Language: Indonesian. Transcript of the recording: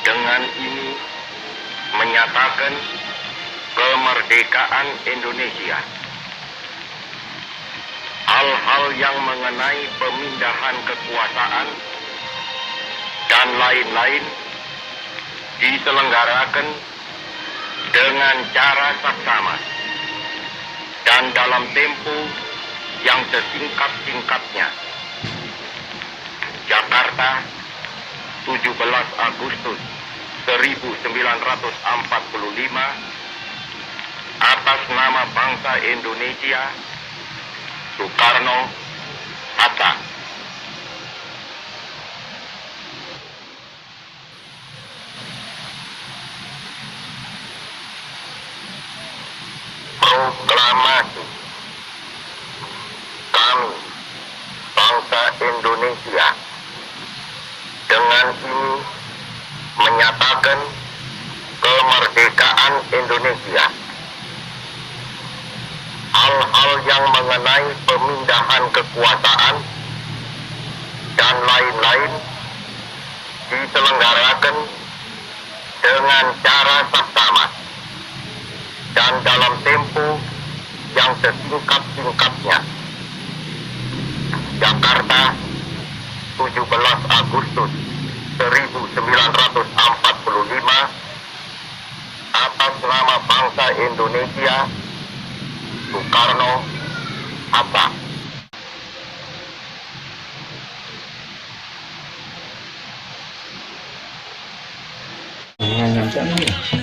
dengan ini menyatakan kemerdekaan Indonesia. Hal-hal yang mengenai pemindahan kekuasaan dan lain-lain diselenggarakan dengan cara saksama dan dalam tempo yang sesingkat-singkatnya. Jakarta, 17 Agustus 1945, atas nama bangsa Indonesia, Soekarno, Hatta. Proklamasi. Kami, bangsa Indonesia, dengan ini menyatakan kemerdekaan Indonesia. Hal-hal yang mengenai pemindahan kekuasaan dan lain-lain diselenggarakan dengan cara saksama dan dalam tempo yang sesingkat-singkatnya. Jakarta, 17 Agustus 1945, atas nama bangsa Indonesia, Soekarno, Hatta. Mengancam